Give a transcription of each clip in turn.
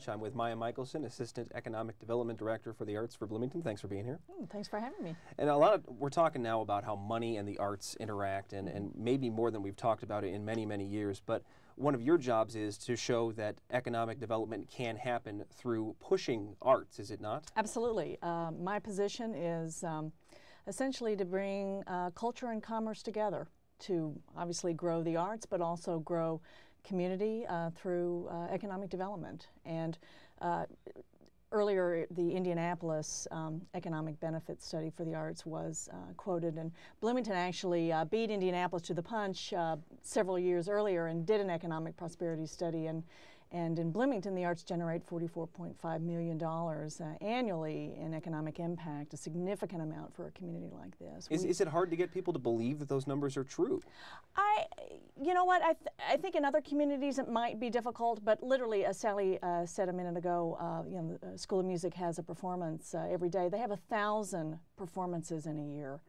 much. I'm with Miah Michaelson, Assistant Economic Development Director for the Arts for Bloomington. Thanks for being here. Thanks for having me. And we're talking now about how money and the arts interact, and maybe more than we've talked about it in many, many years. But one of your jobs is to show that economic development can happen through pushing arts, is it not? Absolutely. My position is essentially to bring culture and commerce together to obviously grow the arts, but also grow community through economic development. And earlier, the Indianapolis economic benefit study for the arts was quoted, and Bloomington actually beat Indianapolis to the punch several years earlier and did an economic prosperity study. And in Bloomington, the arts generate $44.5 million annually in economic impact, a significant amount for a community like this. Is it hard to get people to believe that those numbers are true? You know what, I think in other communities it might be difficult, but literally, as Sally said a minute ago, you know, the School of Music has a performance every day. They have 1,000 performances in a year.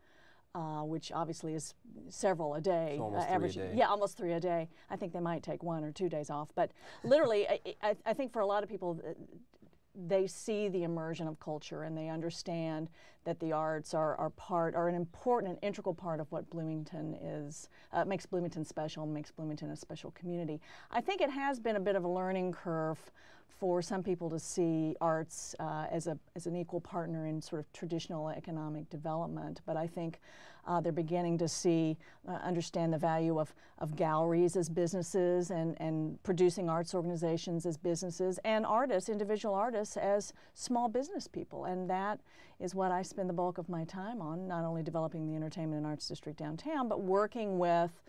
Which obviously is several a day. So almost average, 3 a day. Yeah, almost 3 a day. I think they might take 1 or 2 days off. But literally, I think for a lot of people, they see the immersion of culture and they understand that the arts are an important and integral part of what Bloomington is, makes Bloomington special, makes Bloomington a special community. I think it has been a bit of a learning curve for some people to see arts as an equal partner in sort of traditional economic development, but I think they're beginning to understand the value of galleries as businesses and producing arts organizations as businesses, and artists, individual artists, as small business people. And that is what I spend the bulk of my time on, not only developing the Entertainment and Arts District downtown, but working with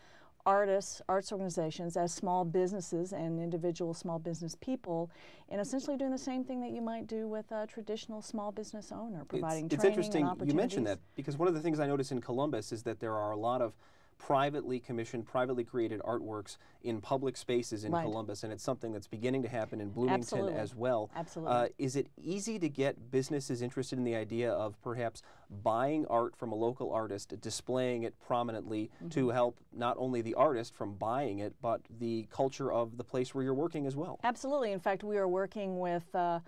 artists, arts organizations as small businesses and individual small business people, and essentially doing the same thing that you might do with a traditional small business owner, providing training and opportunities. It's interesting you mentioned that, because one of the things I notice in Columbus is that there are a lot of privately commissioned, privately created artworks in public spaces in Columbus, and it's something that's beginning to happen in Bloomington as well. Absolutely. Is it easy to get businesses interested in the idea of perhaps buying art from a local artist, displaying it prominently to help not only the artist from buying it, but the culture of the place where you're working as well? Absolutely. In fact, we are working with a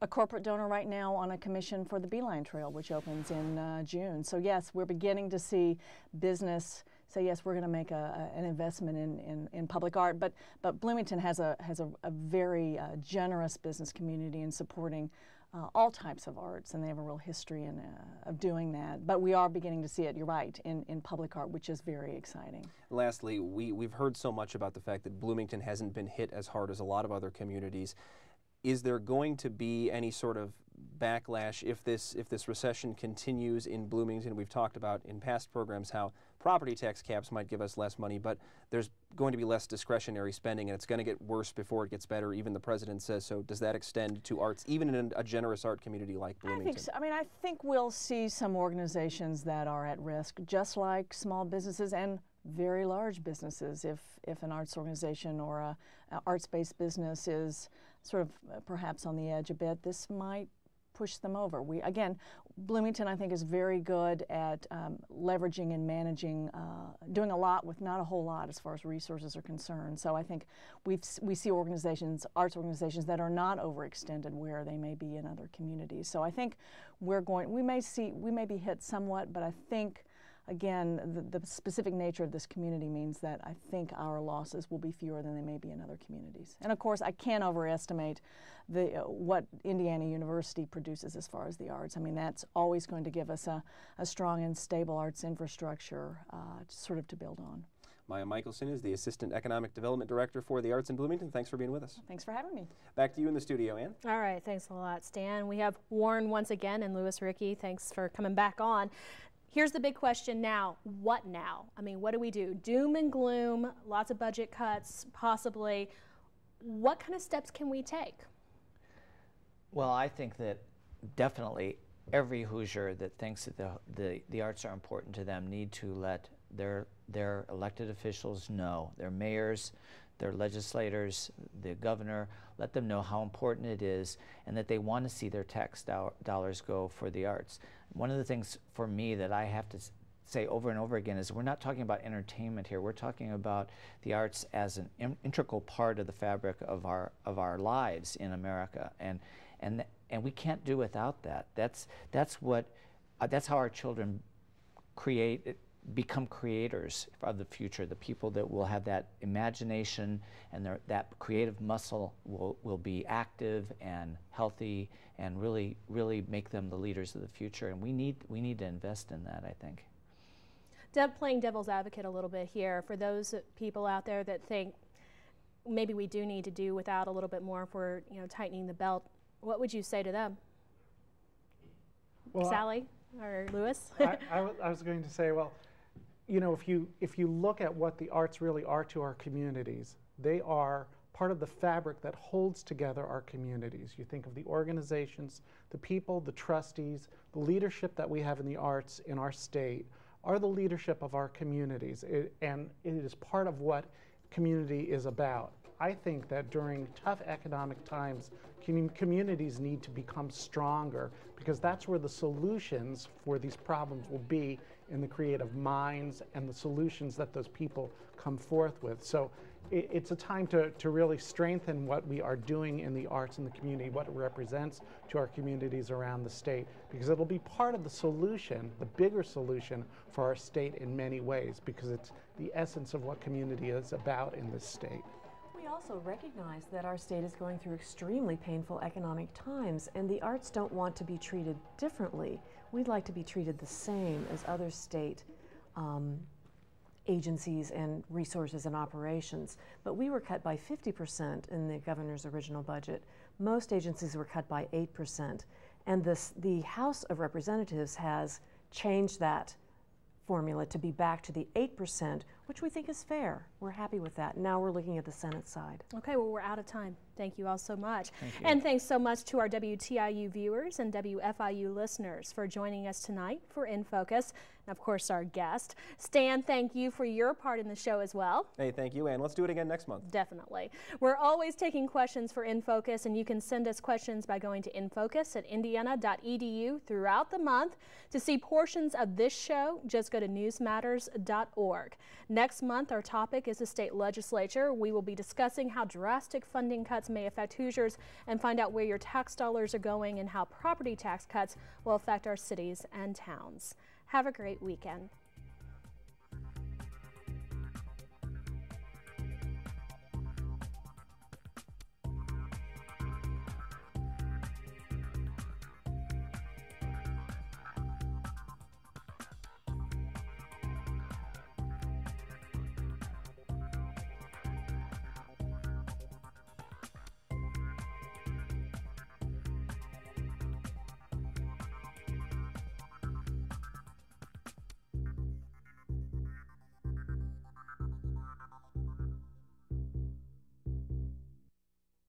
corporate donor right now on a commission for the Beeline Trail, which opens in June. So yes, we're beginning to see business say, yes, we're going to make an investment in public art. But Bloomington has a very generous business community in supporting all types of arts, and they have a real history of doing that. But we are beginning to see it, you're right, in public art, which is very exciting. Lastly, we've heard so much about the fact that Bloomington hasn't been hit as hard as a lot of other communities. Is there going to be any sort of backlash if this recession continues in Bloomington? We've talked about in past programs how property tax caps might give us less money, but there's going to be less discretionary spending, and it's going to get worse before it gets better. Even the president says so. Does that extend to arts, even in a generous art community like Bloomington? I think so. I mean, I think we'll see some organizations that are at risk, just like small businesses and very large businesses. If an arts organization or a arts-based business is sort of perhaps on the edge a bit, this might push them over. Again, Bloomington, I think, is very good at leveraging and managing, doing a lot with not a whole lot as far as resources are concerned. So I think we see organizations, arts organizations, that are not overextended where they may be in other communities. So I think we may be hit somewhat, but I think, again, the specific nature of this community means that I think our losses will be fewer than they may be in other communities. And of course, I can't overestimate what Indiana University produces as far as the arts. I mean, that's always going to give us a strong and stable arts infrastructure sort of to build on. Miah Michaelson is the Assistant Economic Development Director for the Arts in Bloomington. Thanks for being with us. Thanks for having me. Back to you in the studio, Ann. All right, thanks a lot, Stan. We have Warren once again and Ricci. Thanks for coming back on. Here's the big question now. What now? I mean, what do we do? Doom and gloom, lots of budget cuts, possibly. What kind of steps can we take? Well, I think that definitely every Hoosier that thinks that the arts are important to them need to let their elected officials know, their mayors, their legislators, the governor, let them know how important it is and that they want to see their tax dollars go for the arts. One of the things for me that I have to say over and over again is we're not talking about entertainment here. We're talking about the arts as an integral part of the fabric of our lives in America, and we can't do without that. That's how our children become creators of the future. The people that will have that imagination and that creative muscle will be active and healthy and really make them the leaders of the future. And we need to invest in that, I think. Playing devil's advocate a little bit here, for those people out there that think maybe we do need to do without a little bit more if we're tightening the belt, what would you say to them? Well, Sally or Lewis? I was going to say, well, if you look at what the arts really are to our communities, they are part of the fabric that holds together our communities. You think of the organizations, the people, the trustees, the leadership that we have in the arts in our state are the leadership of our communities, and it is part of what community is about. I think that during tough economic times, communities need to become stronger, because that's where the solutions for these problems will be, in the creative minds and the solutions that those people come forth with. So it's a time to really strengthen what we are doing in the arts in the community, what it represents to our communities around the state, because it'll be part of the solution, the bigger solution for our state in many ways, because it's the essence of what community is about in this state. We also recognize that our state is going through extremely painful economic times, and the arts don't want to be treated differently. We'd like to be treated the same as other state agencies and resources and operations. But we were cut by 50% in the governor's original budget. Most agencies were cut by 8%. And the House of Representatives has changed that formula to be back to the 8%, which we think is fair. We're happy with that. Now we're looking at the Senate side. Okay, well, we're out of time. Thank you all so much. Thank you. And thanks so much to our WTIU viewers and WFIU listeners for joining us tonight for INFocus, and of course our guest. Stan, thank you for your part in the show as well. Hey, thank you, and let's do it again next month. Definitely. We're always taking questions for INFocus, and you can send us questions by going to infocus@indiana.edu throughout the month. To see portions of this show, just go to newsmatters.org. Next month, our topic is the state legislature. We will be discussing how drastic funding cuts may affect Hoosiers and find out where your tax dollars are going and how property tax cuts will affect our cities and towns. Have a great weekend.